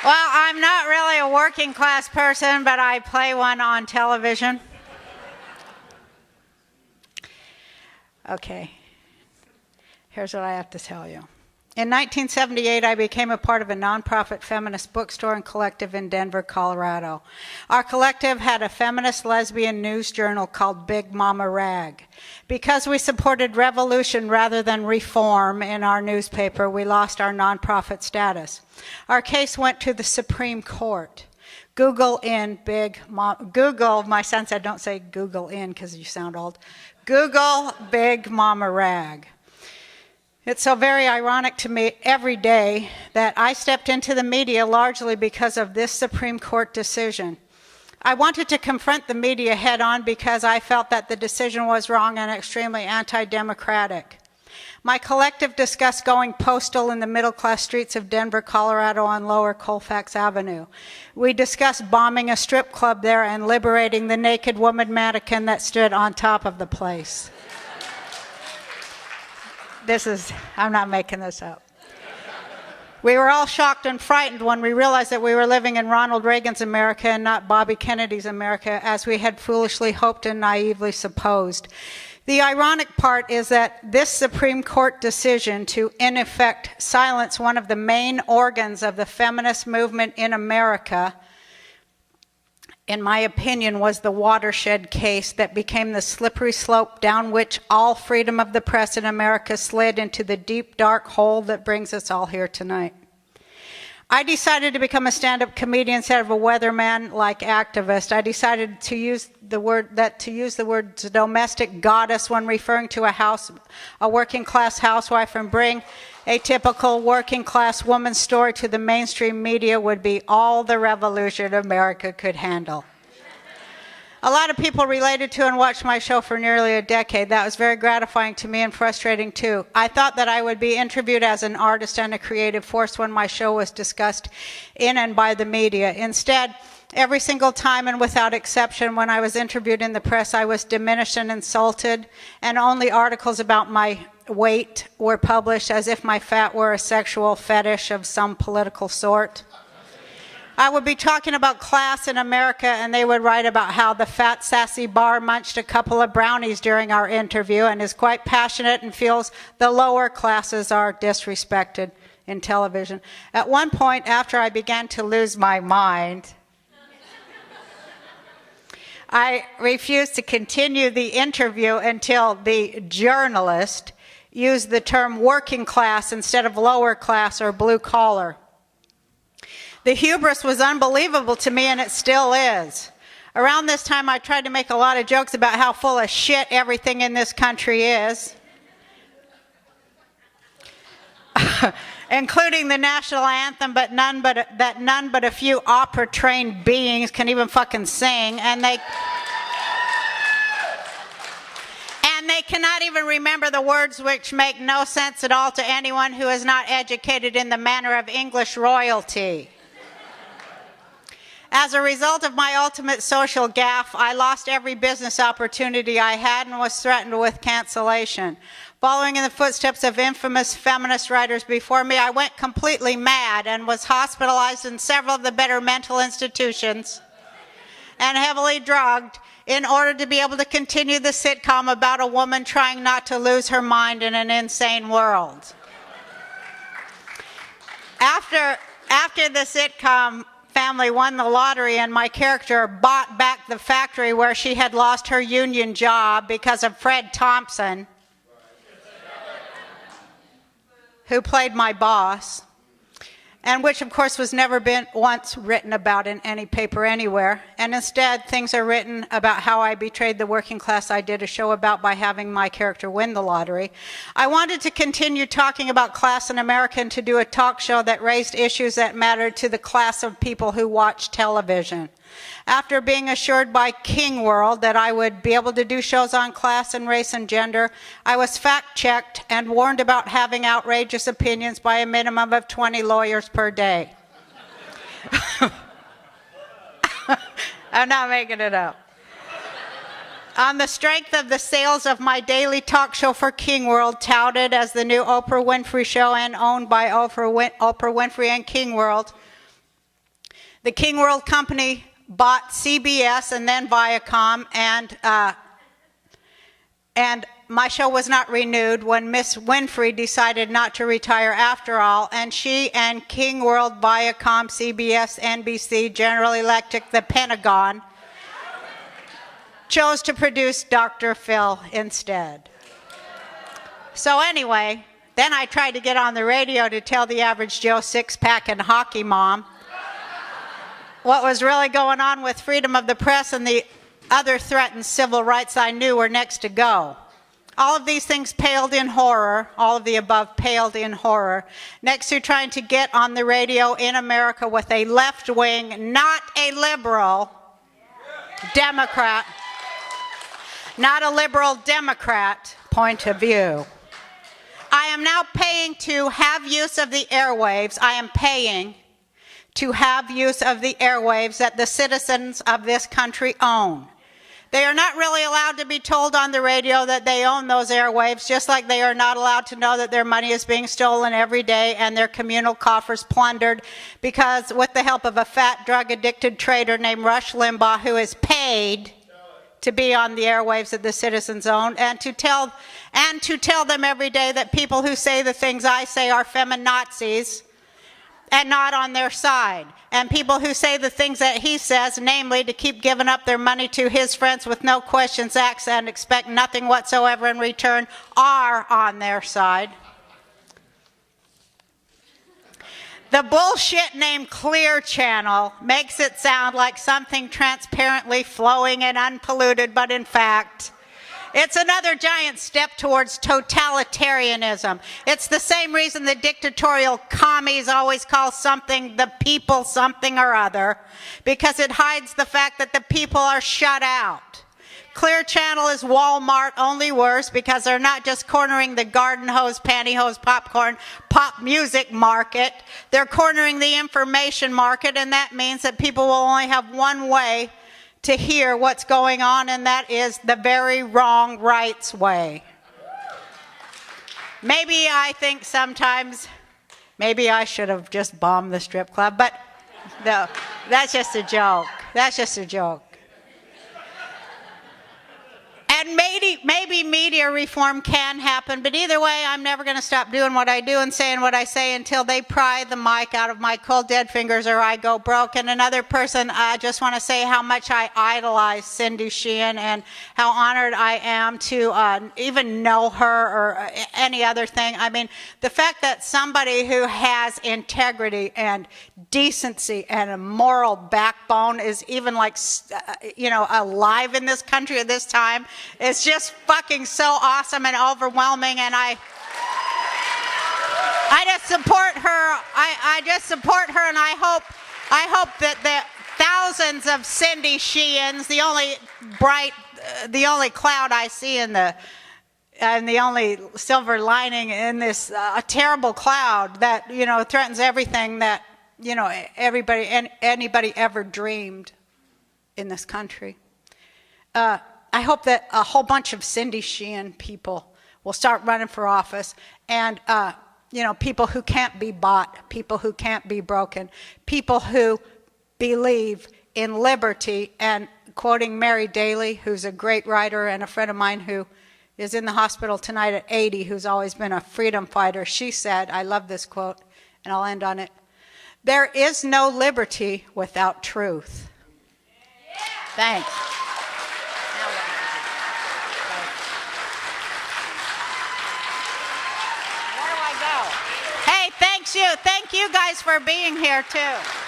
Well, I'm not really a working class person, but I play one on television. Okay, here's what I have to tell you. In 1978, I became a part of a nonprofit feminist bookstore and collective in Denver, Colorado. Our collective had a feminist lesbian news journal called Big Mama Rag. Because we supported revolution rather than reform in our newspaper, we lost our nonprofit status. Our case went to the Supreme Court. Google, my son said don't say Google in because you sound old. Google Big Mama Rag. It's so very ironic to me every day that I stepped into the media largely because of this Supreme Court decision. I wanted to confront the media head on because I felt that the decision was wrong and extremely anti-democratic. My collective discussed going postal in the middle-class streets of Denver, Colorado on Lower Colfax Avenue. We discussed bombing a strip club there and liberating the naked woman mannequin that stood on top of the place. I'm not making this up. We were all shocked and frightened when we realized that we were living in Ronald Reagan's America and not Bobby Kennedy's America, as we had foolishly hoped and naively supposed. The ironic part is that this Supreme Court decision to, in effect, silence one of the main organs of the feminist movement in America, in my opinion, was the watershed case that became the slippery slope down which all freedom of the press in America slid into the deep, dark hole that brings us all here tonight. I decided to become a stand-up comedian instead of a weatherman-like activist. I decided to use the word domestic goddess when referring to a working-class housewife, and bring a typical working-class woman's story to the mainstream media would be all the revolution America could handle. A lot of people related to and watched my show for nearly a decade. That was very gratifying to me and frustrating too. I thought that I would be interviewed as an artist and a creative force when my show was discussed in and by the media. Instead, every single time and without exception when I was interviewed in the press, I was diminished and insulted, and only articles about my weight were published as if my fat were a sexual fetish of some political sort. I would be talking about class in America, and they would write about how the fat, sassy Barr munched a couple of brownies during our interview and is quite passionate and feels the lower classes are disrespected in television. At one point, after I began to lose my mind, I refused to continue the interview until the journalist used the term working class instead of lower class or blue collar. The hubris was unbelievable to me, and it still is. Around this time, I tried to make a lot of jokes about how full of shit everything in this country is, including the national anthem, but none but a few opera-trained beings can even fucking sing, and they cannot even remember the words, which make no sense at all to anyone who is not educated in the manner of English royalty. As a result of my ultimate social gaffe, I lost every business opportunity I had and was threatened with cancellation. Following in the footsteps of infamous feminist writers before me, I went completely mad and was hospitalized in several of the better mental institutions and heavily drugged in order to be able to continue the sitcom about a woman trying not to lose her mind in an insane world. After the sitcom family won the lottery and my character bought back the factory where she had lost her union job because of Fred Thompson, who played my boss, and which of course was never been once written about in any paper anywhere. And instead, things are written about how I betrayed the working class I did a show about by having my character win the lottery. I wanted to continue talking about class in America and to do a talk show that raised issues that mattered to the class of people who watch television. After being assured by King World that I would be able to do shows on class and race and gender, I was fact-checked and warned about having outrageous opinions by a minimum of 20 lawyers per day. I'm not making it up. On the strength of the sales of my daily talk show for King World, touted as the new Oprah Winfrey Show and owned by Oprah Winfrey and King World, The King World Company bought CBS and then Viacom, and my show was not renewed when Miss Winfrey decided not to retire after all, and she and King World, Viacom, CBS, NBC, General Electric, the Pentagon chose to produce Dr. Phil instead. So anyway, then I tried to get on the radio to tell the average Joe six-pack and hockey mom what was really going on with freedom of the press and the other threatened civil rights I knew were next to go. All of these things paled in horror, all of the above paled in horror, next to trying to get on the radio in America with a left-wing, not a liberal Democrat, not a liberal Democrat point of view. I am now paying to have use of the airwaves. I am paying to have use of the airwaves that the citizens of this country own. They are not really allowed to be told on the radio that they own those airwaves, just like they are not allowed to know that their money is being stolen every day and their communal coffers plundered, because with the help of a fat, drug-addicted traitor named Rush Limbaugh, who is paid to be on the airwaves that the citizens own, and to tell them every day that people who say the things I say are feminazis and not on their side. And people who say the things that he says, namely to keep giving up their money to his friends with no questions asked and expect nothing whatsoever in return, are on their side. The bullshit named Clear Channel makes it sound like something transparently flowing and unpolluted, but in fact, it's another giant step towards totalitarianism. It's the same reason the dictatorial commies always call something the people something or other, because it hides the fact that the people are shut out. Clear Channel is Walmart, only worse, because they're not just cornering the garden hose, pantyhose, popcorn, pop music market. They're cornering the information market, and that means that people will only have one way to hear what's going on, and that is the very wrong rights way. Maybe I think sometimes, maybe I should have just bombed the strip club, but no, that's just a joke. That's just a joke. And maybe media reform can happen, but either way, I'm never going to stop doing what I do and saying what I say until they pry the mic out of my cold dead fingers or I go broke. And another person, I just want to say how much I idolize Cindy Sheehan and how honored I am to even know her or any other thing. I mean, the fact that somebody who has integrity and decency and a moral backbone is even like, alive in this country at this time, it's just fucking so awesome and overwhelming, and I just support her. I just support her, and I hope that the thousands of Cindy Sheehans, the only cloud I see and the only silver lining in this terrible cloud that threatens everything that anybody ever dreamed in this country. I hope that a whole bunch of Cindy Sheehan people will start running for office, and people who can't be bought, people who can't be broken, people who believe in liberty. And quoting Mary Daly, who's a great writer and a friend of mine who is in the hospital tonight at 80, who's always been a freedom fighter, she said, I love this quote, and I'll end on it, "There is no liberty without truth." Yeah. Thanks. Thank you guys for being here too.